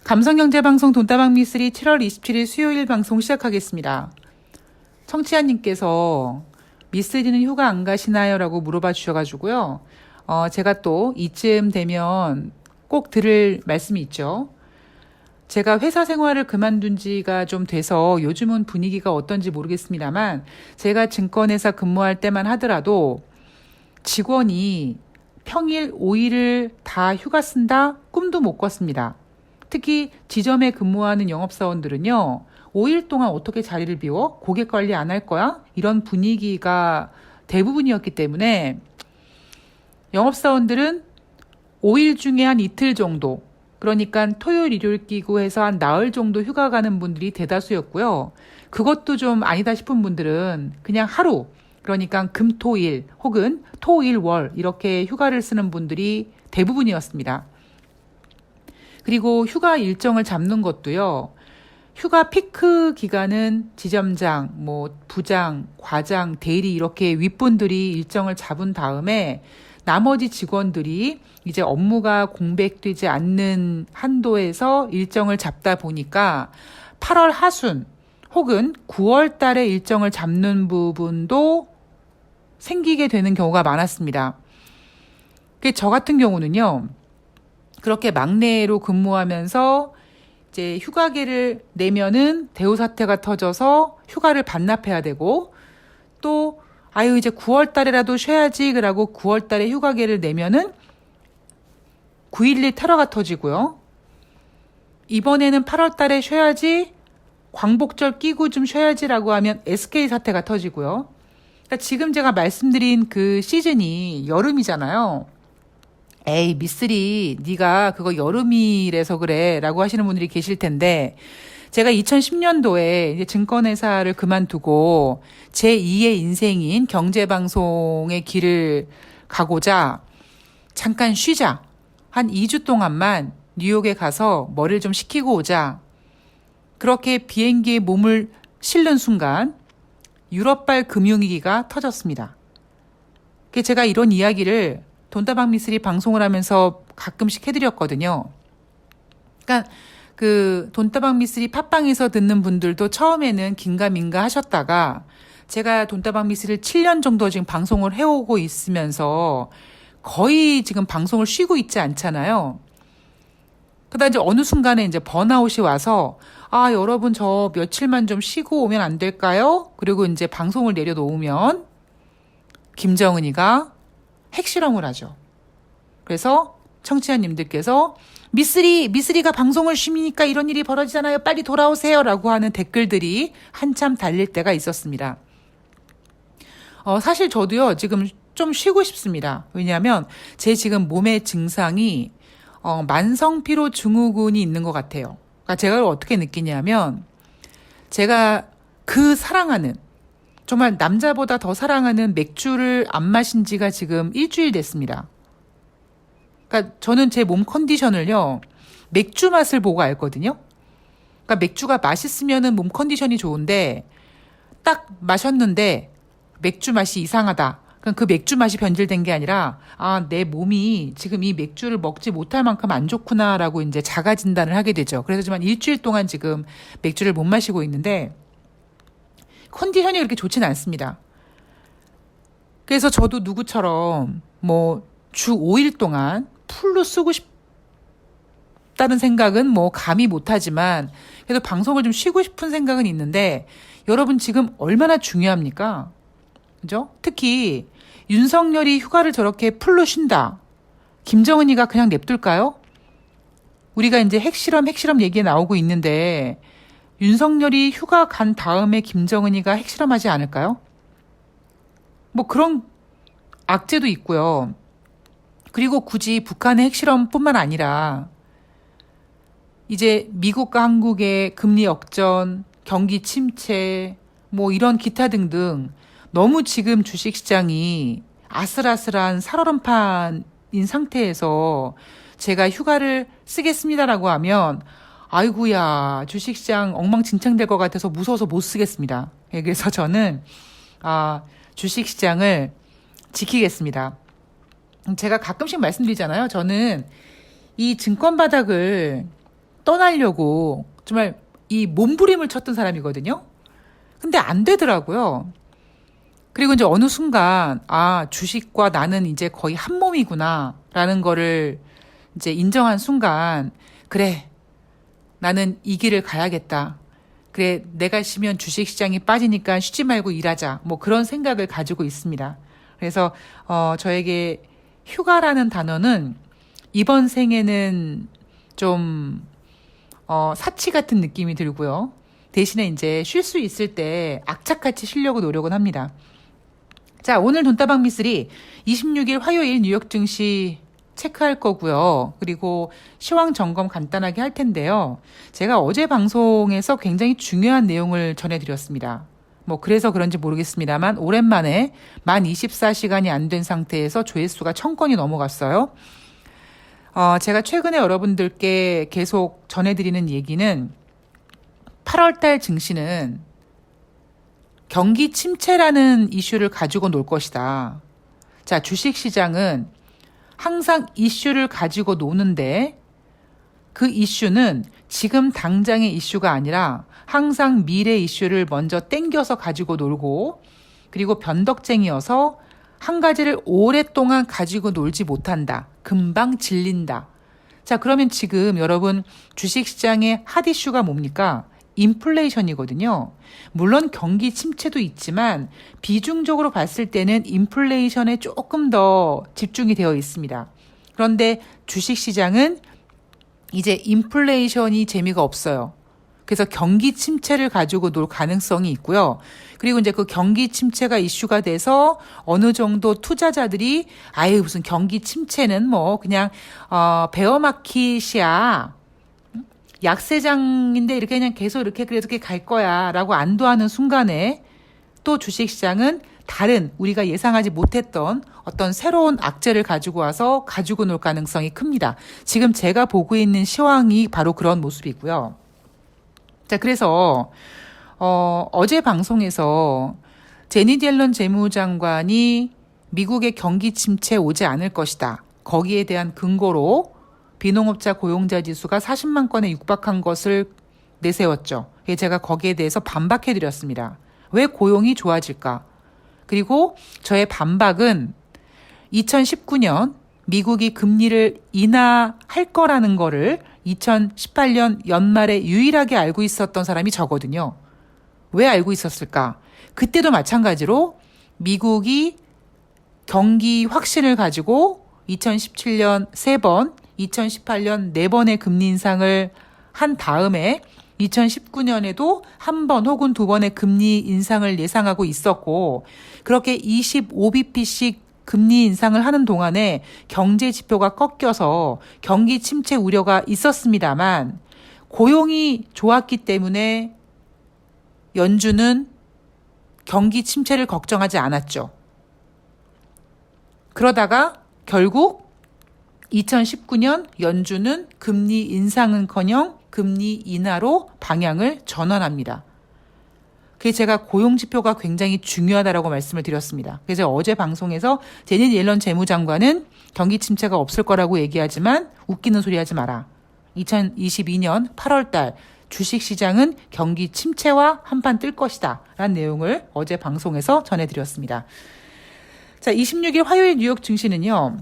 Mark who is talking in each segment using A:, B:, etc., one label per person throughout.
A: 감성경제방송 돈다방 미쓰리 7월 27일 수요일 방송 시작하겠습니다. 청취자님께서 미쓰리는 휴가 안 가시나요? 라고 물어봐 주셔가지고요. 제가 또 이쯤 되면 꼭 들을 말씀이 있죠. 제가 회사 생활을 그만둔 지가 좀 돼서 요즘은 분위기가 어떤지 모르겠습니다만 제가 증권회사 근무할 때만 하더라도 직원이 평일 5일을 다 휴가 쓴다? 꿈도 못 꿨습니다. 특히 지점에 근무하는 영업사원들은요, 5일 동안 어떻게 자리를 비워? 고객 관리 안 할 거야? 이런 분위기가 대부분이었기 때문에 영업사원들은 5일 중에 한 이틀 정도, 그러니까 토요일, 일요일 끼고 해서 한 나흘 정도 휴가 가는 분들이 대다수였고요. 그것도 좀 아니다 싶은 분들은 그냥 하루, 그러니까 금, 토, 일 혹은 토, 일, 월 이렇게 휴가를 쓰는 분들이 대부분이었습니다. 그리고 휴가 일정을 잡는 것도요. 휴가 피크 기간은 지점장, 부장, 과장, 대리 이렇게 윗분들이 일정을 잡은 다음에 나머지 직원들이 이제 업무가 공백되지 않는 한도에서 일정을 잡다 보니까 8월 하순 혹은 9월 달에 일정을 잡는 부분도 생기게 되는 경우가 많았습니다. 저 같은 경우는요. 그렇게 막내로 근무하면서 이제 휴가계를 내면은 대우 사태가 터져서 휴가를 반납해야 되고 또 이제 9월 달에라도 쉬어야지 그러고 9월 달에 휴가계를 내면은 9.11 테러가 터지고요. 이번에는 8월 달에 쉬어야지 광복절 끼고 좀 쉬어야지라고 하면 SK 사태가 터지고요. 그러니까 지금 제가 말씀드린 그 시즌이 여름이잖아요. 에이, 미쓰리, 네가 그거 여름이라서 그래 라고 하시는 분들이 계실 텐데 제가 2010년도에 이제 증권회사를 그만두고 제2의 인생인 경제방송의 길을 가고자 잠깐 쉬자. 한 2주 동안만 뉴욕에 가서 머리를 좀 식히고 오자. 그렇게 비행기에 몸을 실는 순간 유럽발 금융위기가 터졌습니다. 제가 이런 이야기를 돈다방 미쓰리 방송을 하면서 가끔씩 해드렸거든요. 그러니까 그 돈다방 미쓰리 팟빵에서 듣는 분들도 처음에는 긴가민가 하셨다가 제가 돈다방 미쓰리를 7년 정도 지금 방송을 해오고 있으면서 거의 지금 방송을 쉬고 있지 않잖아요. 그러다 이제 어느 순간에 이제 번아웃이 와서 여러분 저 며칠만 좀 쉬고 오면 안 될까요? 그리고 이제 방송을 내려놓으면 김정은이가 핵실험을 하죠. 그래서 청취자님들께서 미쓰리가 방송을 쉬니까 이런 일이 벌어지잖아요. 빨리 돌아오세요. 라고 하는 댓글들이 한참 달릴 때가 있었습니다. 사실 저도요, 지금 좀 쉬고 싶습니다. 왜냐하면 제 지금 몸의 증상이 만성피로 증후군이 있는 것 같아요. 그러니까 제가 어떻게 느끼냐면 제가 그 사랑하는 정말 남자보다 더 사랑하는 맥주를 안 마신 지가 지금 일주일 됐습니다. 그러니까 저는 제 몸 컨디션을요, 맥주 맛을 보고 알거든요. 그러니까 맥주가 맛있으면은 몸 컨디션이 좋은데 딱 마셨는데 맥주 맛이 이상하다. 그럼 그 맥주 맛이 변질된 게 아니라 내 몸이 지금 이 맥주를 먹지 못할 만큼 안 좋구나라고 이제 자가 진단을 하게 되죠. 그래서 지금 한 일주일 동안 지금 맥주를 못 마시고 있는데 컨디션이 그렇게 좋지는 않습니다. 그래서 저도 누구처럼 주 5일 동안 풀로 쓰고 싶다는 생각은 감히 못하지만 그래도 방송을 좀 쉬고 싶은 생각은 있는데 여러분 지금 얼마나 중요합니까? 그죠? 특히 윤석열이 휴가를 저렇게 풀로 쉰다. 김정은이가 그냥 냅둘까요? 우리가 이제 핵실험 얘기가 나오고 있는데 윤석열이 휴가 간 다음에 김정은이가 핵실험하지 않을까요? 그런 악재도 있고요. 그리고 굳이 북한의 핵실험뿐만 아니라 이제 미국과 한국의 금리 역전, 경기 침체, 이런 기타 등등 너무 지금 주식시장이 아슬아슬한 살얼음판인 상태에서 제가 휴가를 쓰겠습니다라고 하면 아이고야 주식시장 엉망진창될 것 같아서 무서워서 못 쓰겠습니다. 그래서 저는 주식시장을 지키겠습니다. 제가 가끔씩 말씀드리잖아요. 저는 이 증권 바닥을 떠나려고 정말 이 몸부림을 쳤던 사람이거든요. 근데 안 되더라고요. 그리고 이제 어느 순간, 아, 주식과 나는 이제 거의 한 몸이구나, 라는 거를 이제 인정한 순간, 그래, 나는 이 길을 가야겠다. 그래, 내가 쉬면 주식 시장이 빠지니까 쉬지 말고 일하자. 뭐 그런 생각을 가지고 있습니다. 그래서, 저에게 휴가라는 단어는 이번 생에는 좀, 사치 같은 느낌이 들고요. 대신에 이제 쉴 수 있을 때 악착같이 쉬려고 노력은 합니다. 자, 오늘 돈다방 미쓰리 26일 화요일 뉴욕 증시 체크할 거고요. 그리고 시황 점검 간단하게 할 텐데요. 제가 어제 방송에서 굉장히 중요한 내용을 전해드렸습니다. 뭐 그래서 그런지 모르겠습니다만 오랜만에 만 24시간이 안 된 상태에서 조회수가 1000건이 넘어갔어요. 제가 최근에 여러분들께 계속 전해드리는 얘기는 8월달 증시는 경기 침체라는 이슈를 가지고 놀 것이다. 자, 주식시장은 항상 이슈를 가지고 노는데 그 이슈는 지금 당장의 이슈가 아니라 항상 미래 이슈를 먼저 땡겨서 가지고 놀고 그리고 변덕쟁이여서 한 가지를 오랫동안 가지고 놀지 못한다. 금방 질린다. 자, 그러면 지금 여러분 주식시장의 핫 이슈가 뭡니까? 인플레이션이거든요. 물론 경기 침체도 있지만 비중적으로 봤을 때는 인플레이션에 조금 더 집중이 되어 있습니다. 그런데 주식시장은 이제 인플레이션이 재미가 없어요. 그래서 경기 침체를 가지고 놀 가능성이 있고요. 그리고 이제 그 경기 침체가 이슈가 돼서 어느 정도 투자자들이 아유 무슨 경기 침체는 뭐 그냥 베어마켓이야. 약세장인데 이렇게 그냥 계속 이렇게 그렇게 갈 거야 라고 안도하는 순간에 또 주식시장은 다른 우리가 예상하지 못했던 어떤 새로운 악재를 가지고 와서 가지고 놀 가능성이 큽니다. 지금 제가 보고 있는 시황이 바로 그런 모습이고요. 자, 그래서 어제 방송에서 제닛 옐런 재무장관이 미국의 경기 침체 오지 않을 것이다. 거기에 대한 근거로 비농업자 고용자 지수가 40만 건에 육박한 것을 내세웠죠. 제가 거기에 대해서 반박해드렸습니다. 왜 고용이 좋아질까? 그리고 저의 반박은 2019년 미국이 금리를 인하할 거라는 거를 2018년 연말에 유일하게 알고 있었던 사람이 저거든요. 왜 알고 있었을까? 그때도 마찬가지로 미국이 경기 확신을 가지고 2017년 3번, 2018년 4번의 금리 인상을 한 다음에 2019년에도 한 번 혹은 2번의 금리 인상을 예상하고 있었고 그렇게 25bp씩 금리 인상을 하는 동안에 경제 지표가 꺾여서 경기 침체 우려가 있었습니다만 고용이 좋았기 때문에 연준은 경기 침체를 걱정하지 않았죠. 그러다가 결국 2019년 연준은 금리 인상은커녕 금리 인하로 방향을 전환합니다. 그래서 제가 고용지표가 굉장히 중요하다라고 말씀을 드렸습니다. 그래서 어제 방송에서 제닛 옐런 재무장관은 경기 침체가 없을 거라고 얘기하지만 웃기는 소리 하지 마라. 2022년 8월달 주식시장은 경기 침체와 한판 뜰 것이다 라는 내용을 어제 방송에서 전해드렸습니다. 자, 26일 화요일 뉴욕 증시는요.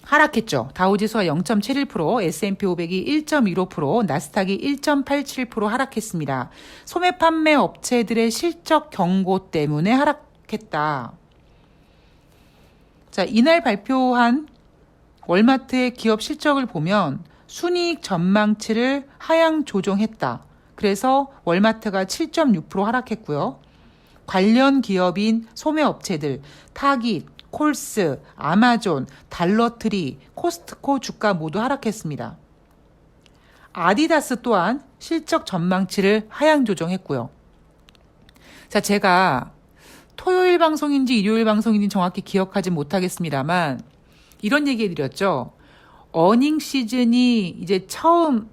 A: 하락했죠. 다우지수가 0.71%, S&P 500이 1.15%, 나스닥이 1.87% 하락했습니다. 소매 판매 업체들의 실적 경고 때문에 하락했다. 자, 이날 발표한 월마트의 기업 실적을 보면 순이익 전망치를 하향 조정했다. 그래서 월마트가 7.6% 하락했고요. 관련 기업인 소매 업체들, 타깃, 콜스, 아마존, 달러트리, 코스트코 주가 모두 하락했습니다. 아디다스 또한 실적 전망치를 하향 조정했고요. 자, 제가 토요일 방송인지 일요일 방송인지 정확히 기억하지 못하겠습니다만 이런 얘기 해드렸죠. 어닝 시즌이 이제 처음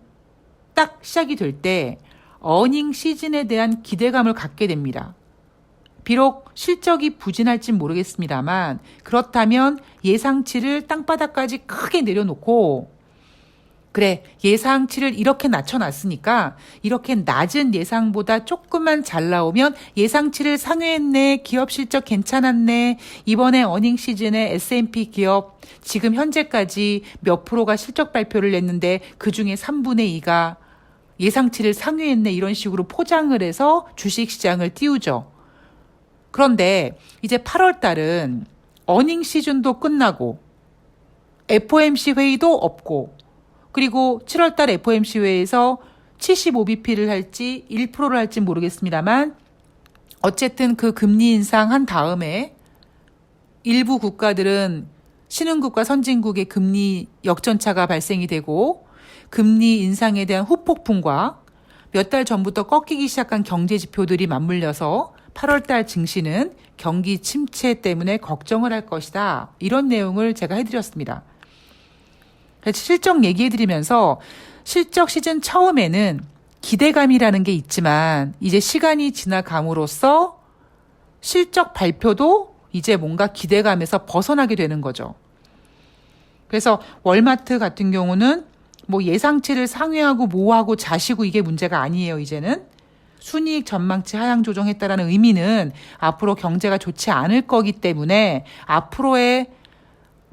A: 딱 시작이 될 때 어닝 시즌에 대한 기대감을 갖게 됩니다. 비록 실적이 부진할진 모르겠습니다만 그렇다면 예상치를 땅바닥까지 크게 내려놓고 그래, 예상치를 이렇게 낮춰놨으니까 이렇게 낮은 예상보다 조금만 잘 나오면 예상치를 상회했네, 기업 실적 괜찮았네, 이번에 어닝 시즌에 S&P 기업 지금 현재까지 몇 프로가 실적 발표를 냈는데 그중에 3분의 2가 예상치를 상회했네, 이런 식으로 포장을 해서 주식시장을 띄우죠. 그런데 이제 8월 달은 어닝 시즌도 끝나고 FOMC 회의도 없고, 그리고 7월달 FOMC 회의에서 75bp를 할지 1%를 할지 모르겠습니다만 어쨌든 그 금리 인상한 다음에 일부 국가들은 신흥국과 선진국의 금리 역전차가 발생이 되고 금리 인상에 대한 후폭풍과 몇 달 전부터 꺾이기 시작한 경제 지표들이 맞물려서 8월달 증시는 경기 침체 때문에 걱정을 할 것이다. 이런 내용을 제가 해드렸습니다. 실적 얘기해드리면서 실적 시즌 처음에는 기대감이라는 게 있지만 이제 시간이 지나감으로써 실적 발표도 이제 뭔가 기대감에서 벗어나게 되는 거죠. 그래서 월마트 같은 경우는 뭐 예상치를 상회하고 뭐하고 자시고 이게 문제가 아니에요. 이제는 순이익 전망치 하향 조정했다라는 의미는 앞으로 경제가 좋지 않을 거기 때문에 앞으로의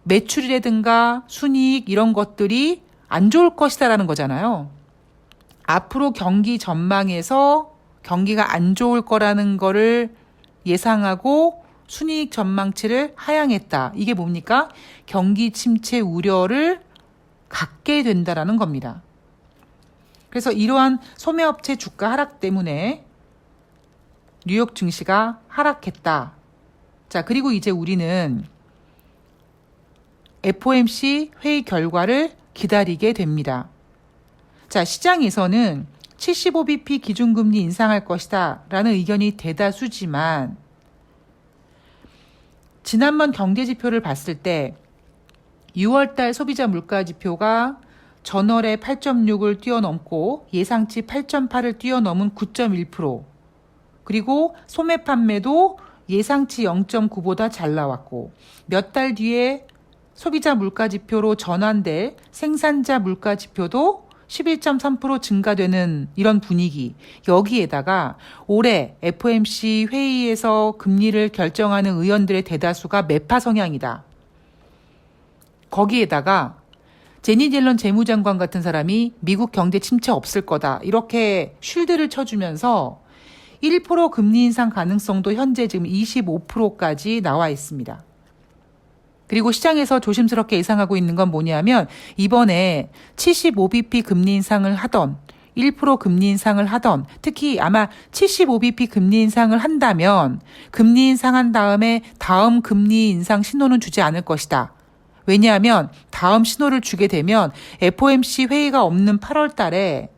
A: 매출이라든가 순이익 이런 것들이 안 좋을 것이다라는 거잖아요. 앞으로 경기 전망에서 경기가 안 좋을 거라는 거를 예상하고 순이익 전망치를 하향했다. 이게 뭡니까? 경기 침체 우려를 갖게 된다라는 겁니다. 그래서 이러한 소매업체 주가 하락 때문에 뉴욕 증시가 하락했다. 자, 그리고 이제 우리는 FOMC 회의 결과를 기다리게 됩니다. 자, 시장에서는 75bp 기준금리 인상할 것이다 라는 의견이 대다수지만 지난번 경제지표를 봤을 때 6월달 소비자 물가지표가 전월에 8.6을 뛰어넘고 예상치 8.8을 뛰어넘은 9.1%, 그리고 소매 판매도 예상치 0.9보다 잘 나왔고 몇 달 뒤에 소비자 물가지표로 전환될 생산자 물가지표도 11.3% 증가되는 이런 분위기, 여기에다가 올해 FOMC 회의에서 금리를 결정하는 의원들의 대다수가 매파 성향이다. 거기에다가 제니 옐런 재무장관 같은 사람이 미국 경제 침체 없을 거다 이렇게 쉴드를 쳐주면서 1% 금리 인상 가능성도 현재 지금 25%까지 나와 있습니다. 그리고 시장에서 조심스럽게 예상하고 있는 건 뭐냐면 이번에 75bp 금리 인상을 하던 1% 금리 인상을 하던 특히 아마 75bp 금리 인상을 한다면 금리 인상한 다음에 다음 금리 인상 신호는 주지 않을 것이다. 왜냐하면 다음 신호를 주게 되면 FOMC 회의가 없는 8월 달에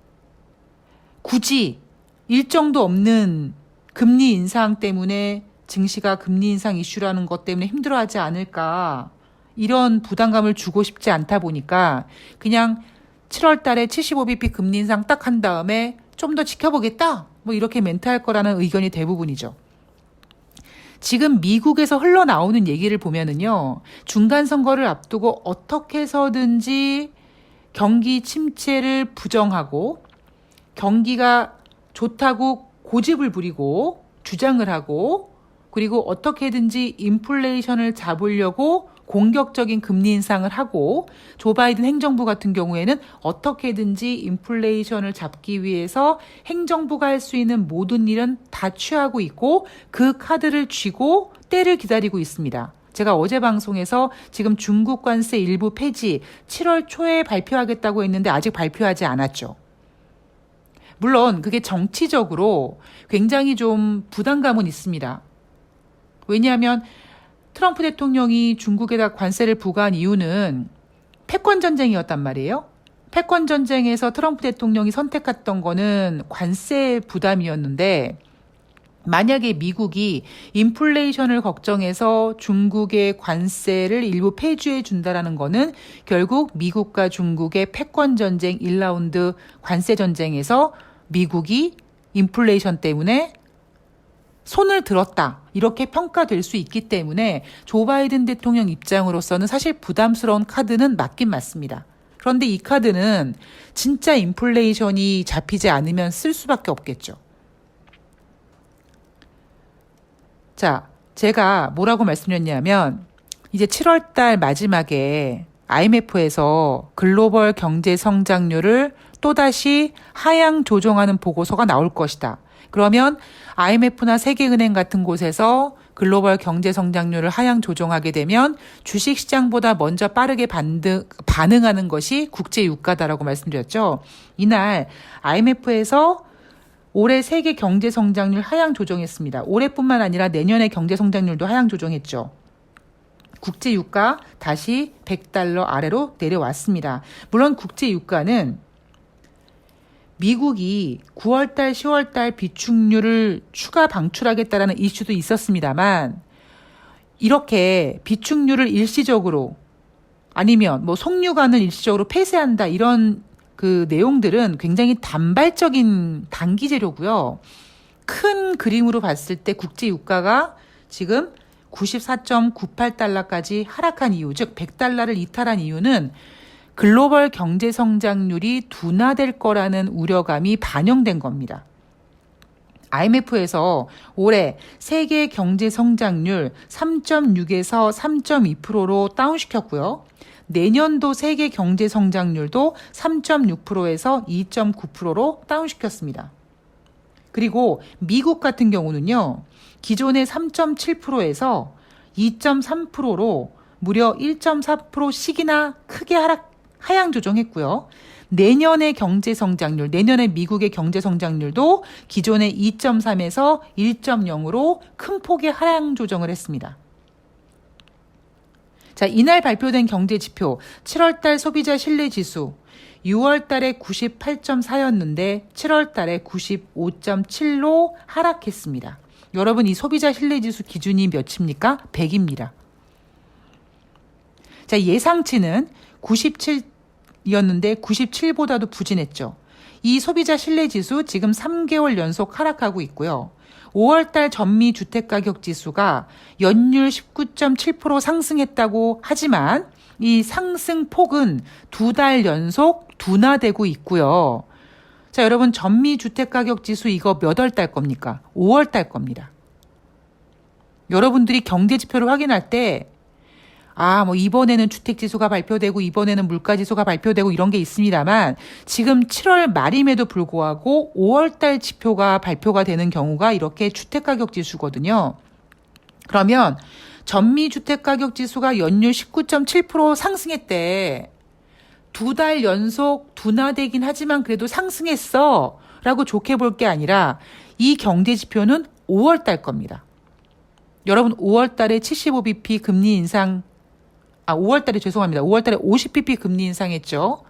A: 굳이 일정도 없는 금리 인상 때문에 증시가 금리 인상 이슈라는 것 때문에 힘들어하지 않을까, 이런 부담감을 주고 싶지 않다 보니까 그냥 7월 달에 75bp 금리 인상 딱 한 다음에 좀 더 지켜보겠다 뭐 이렇게 멘트할 거라는 의견이 대부분이죠. 지금 미국에서 흘러나오는 얘기를 보면은요, 중간선거를 앞두고 어떻게 해서든지 경기 침체를 부정하고 경기가 좋다고 고집을 부리고 주장을 하고, 그리고 어떻게든지 인플레이션을 잡으려고 공격적인 금리 인상을 하고, 조 바이든 행정부 같은 경우에는 어떻게든지 인플레이션을 잡기 위해서 행정부가 할 수 있는 모든 일은 다 취하고 있고 그 카드를 쥐고 때를 기다리고 있습니다. 제가 어제 방송에서 지금 중국 관세 일부 폐지 7월 초에 발표하겠다고 했는데 아직 발표하지 않았죠. 물론 그게 정치적으로 굉장히 좀 부담감은 있습니다. 왜냐하면 트럼프 대통령이 중국에다 관세를 부과한 이유는 패권 전쟁이었단 말이에요. 패권 전쟁에서 트럼프 대통령이 선택했던 거는 관세 부담이었는데, 만약에 미국이 인플레이션을 걱정해서 중국의 관세를 일부 폐지해 준다라는 거는 결국 미국과 중국의 패권 전쟁 1라운드 관세 전쟁에서 미국이 인플레이션 때문에 손을 들었다 이렇게 평가될 수 있기 때문에 조 바이든 대통령 입장으로서는 사실 부담스러운 카드는 맞긴 맞습니다. 그런데 이 카드는 진짜 인플레이션이 잡히지 않으면 쓸 수밖에 없겠죠. 자, 제가 뭐라고 말씀드렸냐면 이제 7월 달 마지막에 IMF에서 글로벌 경제 성장률을 또다시 하향 조정하는 보고서가 나올 것이다. 그러면 IMF나 세계은행 같은 곳에서 글로벌 경제 성장률을 하향 조정하게 되면 주식시장보다 먼저 빠르게 반응하는 것이 국제 유가다라고 말씀드렸죠. 이날 IMF에서 올해 세계 경제 성장률 하향 조정했습니다. 올해뿐만 아니라 내년의 경제 성장률도 하향 조정했죠. 국제 유가 다시 $100 아래로 내려왔습니다. 물론 국제 유가는 미국이 9월달, 10월달 비축률을 추가 방출하겠다라는 이슈도 있었습니다만 이렇게 비축률을 일시적으로 아니면 뭐 송유관을 일시적으로 폐쇄한다 이런 그 내용들은 굉장히 단발적인 단기 재료고요. 큰 그림으로 봤을 때 국제 유가가 지금 94.98달러까지 하락한 이유, 즉 $100를 이탈한 이유는 글로벌 경제 성장률이 둔화될 거라는 우려감이 반영된 겁니다. IMF에서 올해 세계 경제 성장률 3.6에서 3.2%로 다운시켰고요. 내년도 세계 경제 성장률도 3.6%에서 2.9%로 다운시켰습니다. 그리고 미국 같은 경우는요. 기존의 3.7%에서 2.3%로 무려 1.4%씩이나 크게 하향 조정했고요. 내년의 경제 성장률, 내년의 미국의 경제 성장률도 기존의 2.3에서 1.0으로 큰 폭의 하향 조정을 했습니다. 자, 이날 발표된 경제 지표, 7월달 소비자 신뢰 지수, 6월달에 98.4였는데 7월달에 95.7로 하락했습니다. 여러분, 이 소비자 신뢰 지수 기준이 몇입니까? 100입니다. 자, 예상치는 97이었는데 97보다도 부진했죠. 이 소비자 신뢰 지수 지금 3개월 연속 하락하고 있고요. 5월달 전미 주택가격 지수가 연율 19.7% 상승했다고 하지만 이 상승 폭은 2달 연속 둔화되고 있고요. 자, 여러분, 전미 주택가격 지수 이거 몇 월 달 겁니까? 5월 달 겁니다. 여러분들이 경제 지표를 확인할 때 뭐 이번에는 주택지수가 발표되고 이번에는 물가지수가 발표되고 이런 게 있습니다만 지금 7월 말임에도 불구하고 5월달 지표가 발표가 되는 경우가 이렇게 주택가격지수거든요. 그러면 전미주택가격지수가 연율 19.7% 상승했대. 2달 연속 둔화되긴 하지만 그래도 상승했어 라고 좋게 볼 게 아니라 이 경제지표는 5월달 겁니다. 여러분, 5월달에 75bp 금리 인상 5월달에 50bp 금리 인상했죠.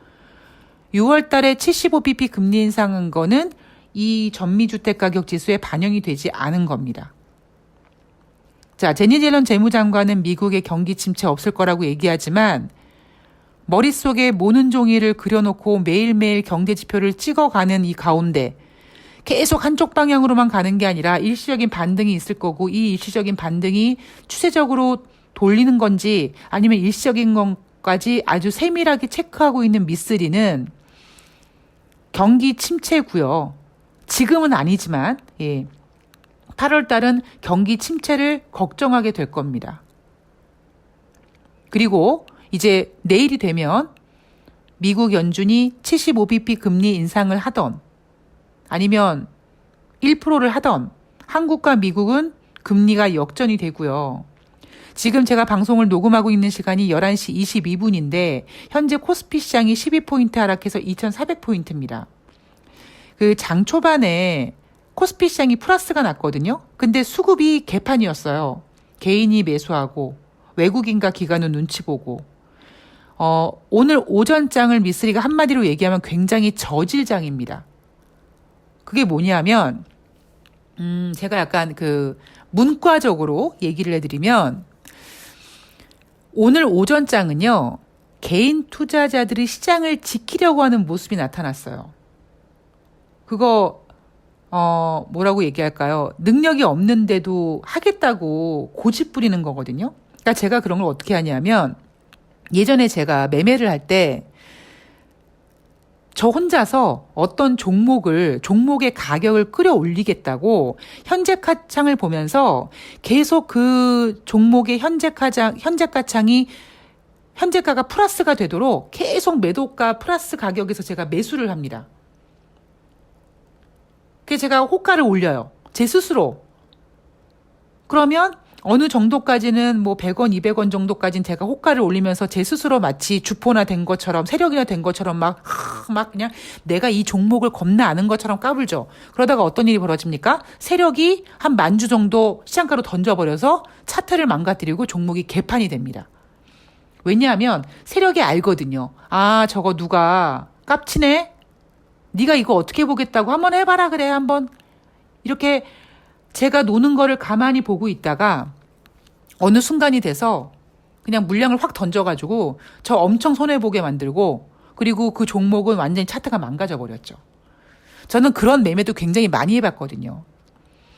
A: 6월달에 75bp 금리 인상한 거는 이 전미주택가격지수에 반영이 되지 않은 겁니다. 자, 제니 옐런 재무장관은 미국의 경기 침체 없을 거라고 얘기하지만 머릿속에 모는 종이를 그려놓고 매일매일 경제지표를 찍어가는 이 가운데 계속 한쪽 방향으로만 가는 게 아니라 일시적인 반등이 있을 거고 이 일시적인 반등이 추세적으로 돌리는 건지 아니면 일시적인 것까지 아주 세밀하게 체크하고 있는 미쓰리는 경기 침체고요. 지금은 아니지만 8월 달은 경기 침체를 걱정하게 될 겁니다. 그리고 이제 내일이 되면 미국 연준이 75bp 금리 인상을 하던 아니면 1%를 하던 한국과 미국은 금리가 역전이 되고요. 지금 제가 방송을 녹음하고 있는 시간이 11시 22분인데 현재 코스피 시장이 12포인트 하락해서 2,400포인트입니다. 그 장 초반에 코스피 시장이 플러스가 났거든요. 근데 수급이 개판이었어요. 개인이 매수하고 외국인과 기관은 눈치 보고 오늘 오전장을 미쓰리가 한마디로 얘기하면 굉장히 저질장입니다. 그게 뭐냐면 제가 약간 그 문과적으로 얘기를 해드리면 오늘 오전장은요. 개인 투자자들이 시장을 지키려고 하는 모습이 나타났어요. 그거 뭐라고 얘기할까요? 능력이 없는데도 하겠다고 고집 부리는 거거든요. 그러니까 제가 그런 걸 어떻게 하냐면 예전에 제가 매매를 할 때 저 혼자서 어떤 종목의 가격을 끌어올리겠다고 현재가창을 보면서 계속 그 종목의 현재가가 플러스가 되도록 계속 매도가 플러스 가격에서 제가 매수를 합니다. 그래서 제가 호가를 올려요. 제 스스로. 그러면 어느 정도까지는 뭐 100원, 200원 정도까지는 제가 호가를 올리면서 제 스스로 마치 주포나 된 것처럼 세력이나 된 것처럼 막 그냥 내가 이 종목을 겁나 아는 것처럼 까불죠. 그러다가 어떤 일이 벌어집니까? 세력이 한 10,000주 정도 시장가로 던져버려서 차트를 망가뜨리고 종목이 개판이 됩니다. 왜냐하면 세력이 알거든요. 아, 저거 누가 깝치네? 네가 이거 어떻게 보겠다고 한번 해봐라 그래 한번. 이렇게 제가 노는 거를 가만히 보고 있다가 어느 순간이 돼서 그냥 물량을 확 던져가지고 저 엄청 손해보게 만들고 그리고 그 종목은 완전히 차트가 망가져 버렸죠. 저는 그런 매매도 굉장히 많이 해봤거든요.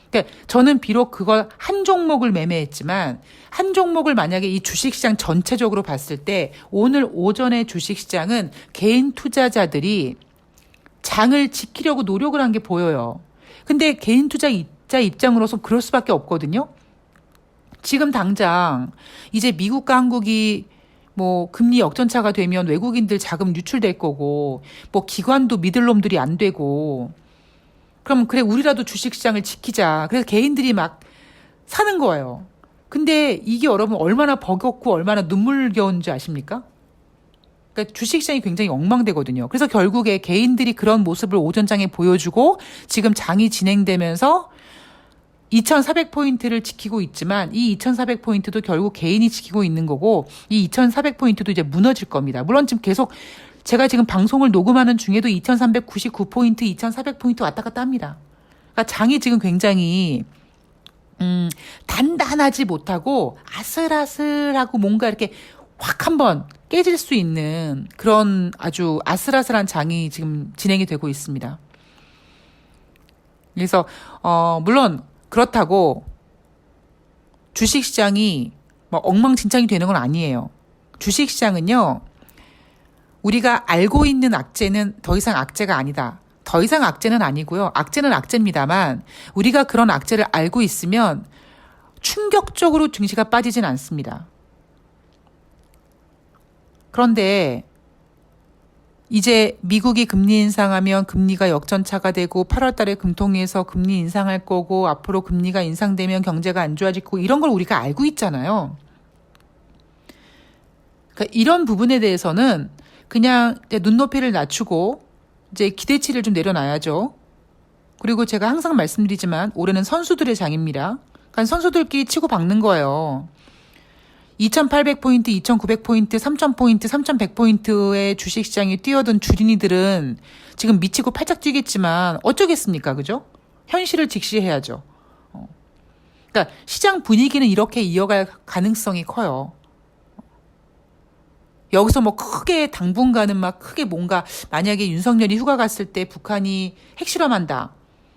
A: 그러니까 저는 비록 그걸 한 종목을 매매했지만 한 종목을 만약에 이 주식시장 전체적으로 봤을 때 오늘 오전에 주식시장은 개인 투자자들이 장을 지키려고 노력을 한 게 보여요. 근데 개인 투자자 입장으로서 그럴 수밖에 없거든요. 지금 당장 이제 미국과 한국이 뭐 금리 역전차가 되면 외국인들 자금 유출될 거고 뭐 기관도 믿을 놈들이 안 되고 그럼 그래 우리라도 주식시장을 지키자. 그래서 개인들이 막 사는 거예요. 근데 이게 여러분 얼마나 버겁고 얼마나 눈물겨운지 아십니까? 그러니까 주식시장이 굉장히 엉망되거든요. 그래서 결국에 개인들이 그런 모습을 오전장에 보여주고 지금 장이 진행되면서 2,400포인트를 지키고 있지만 이 2,400포인트도 결국 개인이 지키고 있는 거고 이 2,400포인트도 이제 무너질 겁니다. 물론 지금 계속 제가 지금 방송을 녹음하는 중에도 2,399포인트, 2,400포인트 왔다 갔다 합니다. 그러니까 장이 지금 굉장히 단단하지 못하고 아슬아슬하고 뭔가 이렇게 확 한번 깨질 수 있는 그런 아주 아슬아슬한 장이 지금 진행이 되고 있습니다. 그래서 물론 그렇다고 주식시장이 뭐 엉망진창이 되는 건 아니에요. 주식시장은요. 우리가 알고 있는 악재는 더 이상 악재가 아니다. 더 이상 악재는 아니고요. 악재는 악재입니다만 우리가 그런 악재를 알고 있으면 충격적으로 증시가 빠지진 않습니다. 그런데 이제 미국이 금리 인상하면 금리가 역전차가 되고 8월 달에 금통위에서 금리 인상할 거고 앞으로 금리가 인상되면 경제가 안 좋아지고 이런 걸 우리가 알고 있잖아요. 그러니까 이런 부분에 대해서는 그냥 눈높이를 낮추고 이제 기대치를 좀 내려놔야죠. 그리고 제가 항상 말씀드리지만 올해는 선수들의 장입니다. 그러니까 선수들끼리 치고 박는 거예요. 2,800포인트, 2,900포인트, 3,000포인트, 3,100포인트의 주식시장에 뛰어든 주린이들은 지금 미치고 팔짝 뛰겠지만 어쩌겠습니까? 그죠? 현실을 직시해야죠. 그러니까 시장 분위기는 이렇게 이어갈 가능성이 커요. 여기서 뭐 크게 당분간은 막 크게 뭔가 만약에 윤석열이 휴가 갔을 때 북한이 핵실험한다.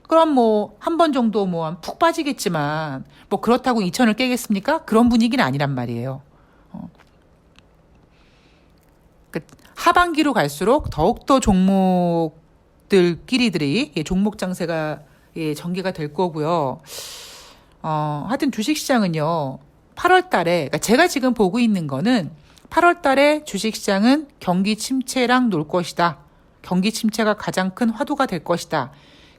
A: 그럼 뭐 한 번 정도 뭐 푹 빠지겠지만 뭐 그렇다고 2천을 깨겠습니까? 그런 분위기는 아니란 말이에요. 하반기로 갈수록 더욱더 종목들끼리들이 종목 장세가 전개가 될 거고요. 하여튼 주식시장은요. 8월 달에 그러니까 제가 지금 보고 있는 거는 8월 달에 주식시장은 경기 침체랑 놀 것이다. 경기 침체가 가장 큰 화두가 될 것이다.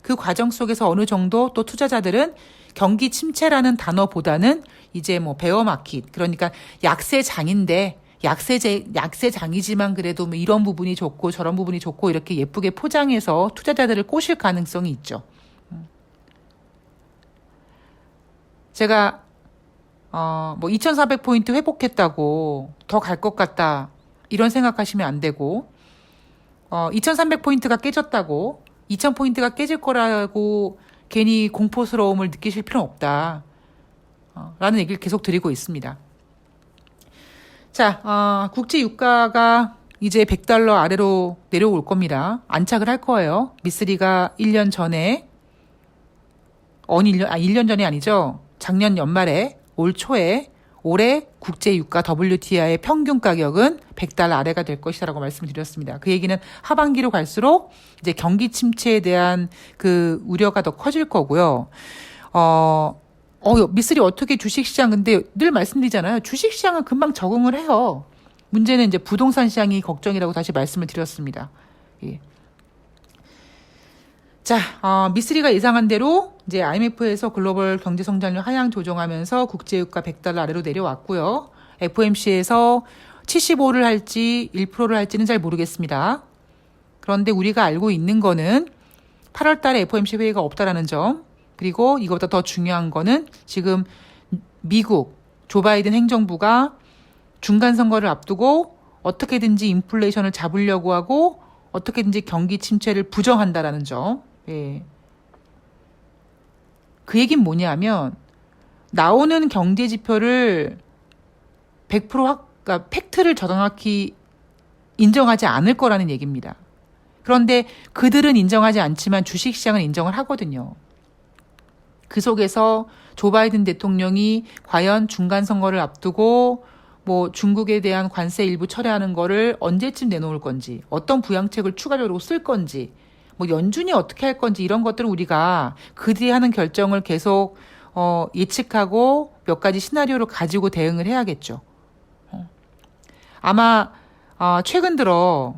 A: 그 과정 속에서 어느 정도 또 투자자들은 경기 침체라는 단어보다는 이제 뭐 베어마켓 그러니까 약세장인데 약세장이지만 그래도 뭐 이런 부분이 좋고 저런 부분이 좋고 이렇게 예쁘게 포장해서 투자자들을 꼬실 가능성이 있죠. 제가 뭐 2,400포인트 회복했다고 더 갈 것 같다 이런 생각하시면 안 되고 2,300포인트가 깨졌다고 2,000포인트가 깨질 거라고 괜히 공포스러움을 느끼실 필요는 없다 라는 얘기를 계속 드리고 있습니다. 자, 국제 유가가 이제 $100 아래로 내려올 겁니다. 안착을 할 거예요. 미쓰리가 1년 전에 1년 전이 아니죠. 작년 연말에 올 초에 올해 국제 유가 WTI의 평균 가격은 $100 아래가 될 것이라고 말씀드렸습니다. 그 얘기는 하반기로 갈수록 이제 경기 침체에 대한 그 우려가 더 커질 거고요. 미쓰리 어떻게 주식시장, 근데 늘 말씀드리잖아요. 주식시장은 금방 적응을 해요. 문제는 이제 부동산 시장이 걱정이라고 다시 말씀을 드렸습니다. 예. 자, 미쓰리가 예상한 대로 이제 IMF에서 글로벌 경제 성장률 하향 조정하면서 국제유가 $100 아래로 내려왔고요. FOMC에서 75를 할지 1%를 할지는 잘 모르겠습니다. 그런데 우리가 알고 있는 거는 8월 달에 FOMC 회의가 없다라는 점, 그리고 이것보다 더 중요한 거는 지금 미국 조 바이든 행정부가 중간 선거를 앞두고 어떻게든지 인플레이션을 잡으려고 하고 어떻게든지 경기 침체를 부정한다라는 점. 예. 그 얘기는 뭐냐면 나오는 경제 지표를 100% 그러니까 팩트를 정확히 인정하지 않을 거라는 얘기입니다. 그런데 그들은 인정하지 않지만 주식시장은 인정을 하거든요. 그 속에서 조 바이든 대통령이 과연 중간 선거를 앞두고 뭐 중국에 대한 관세 일부 철회하는 거를 언제쯤 내놓을 건지, 어떤 부양책을 추가적으로 쓸 건지, 뭐 연준이 어떻게 할 건지 이런 것들은 우리가 그들이 하는 결정을 계속 예측하고 몇 가지 시나리오를 가지고 대응을 해야겠죠. 아마 최근 들어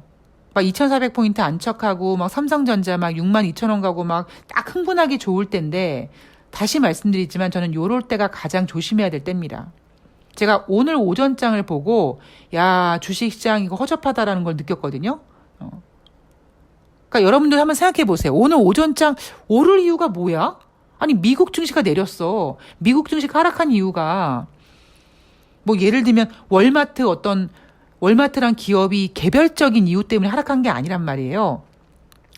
A: 막 2,400포인트 안착하고 막 삼성전자 막 62,000원 가고 막 딱 흥분하기 좋을 때인데, 다시 말씀드리지만 저는 요럴 때가 가장 조심해야 될 때입니다. 제가 오늘 오전장을 보고 야, 주식시장 이거 허접하다라는 걸 느꼈거든요. 그러니까 여러분들 한번 생각해 보세요. 오늘 오전장 오를 이유가 뭐야? 아니, 미국 증시가 내렸어. 미국 증시가 하락한 이유가 뭐 예를 들면 월마트란 기업이 개별적인 이유 때문에 하락한 게 아니란 말이에요.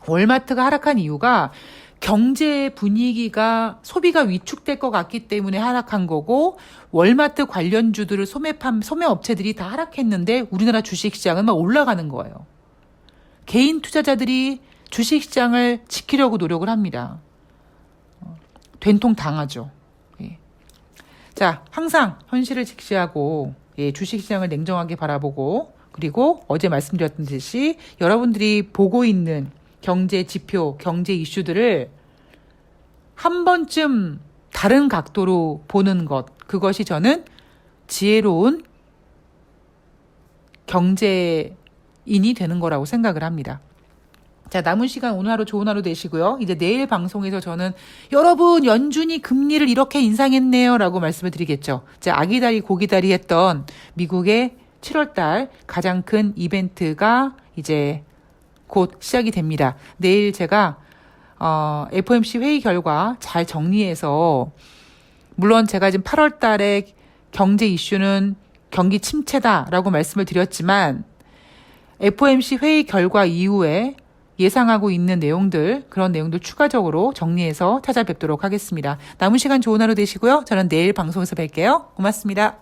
A: 월마트가 하락한 이유가 경제 분위기가 소비가 위축될 것 같기 때문에 하락한 거고, 월마트 관련주들을 소매업체들이 다 하락했는데 우리나라 주식시장은 막 올라가는 거예요. 개인 투자자들이 주식시장을 지키려고 노력을 합니다. 된통 당하죠. 예. 자, 항상 현실을 직시하고 주식시장을 냉정하게 바라보고, 그리고 어제 말씀드렸듯이 여러분들이 보고 있는 경제 지표, 경제 이슈들을 한 번쯤 다른 각도로 보는 것, 그것이 저는 지혜로운 경제인이 되는 거라고 생각을 합니다. 자, 남은 시간 오늘 하루 좋은 하루 되시고요. 이제 내일 방송에서 저는 여러분 연준이 금리를 이렇게 인상했네요 라고 말씀을 드리겠죠. 자, 아기다리 고기다리 했던 미국의 7월달 가장 큰 이벤트가 이제 곧 시작이 됩니다. 내일 제가 FOMC 회의 결과 잘 정리해서, 물론 제가 지금 8월 달에 경제 이슈는 경기 침체다라고 말씀을 드렸지만 FOMC 회의 결과 이후에 예상하고 있는 내용들, 그런 내용들 추가적으로 정리해서 찾아뵙도록 하겠습니다. 남은 시간 좋은 하루 되시고요. 저는 내일 방송에서 뵐게요. 고맙습니다.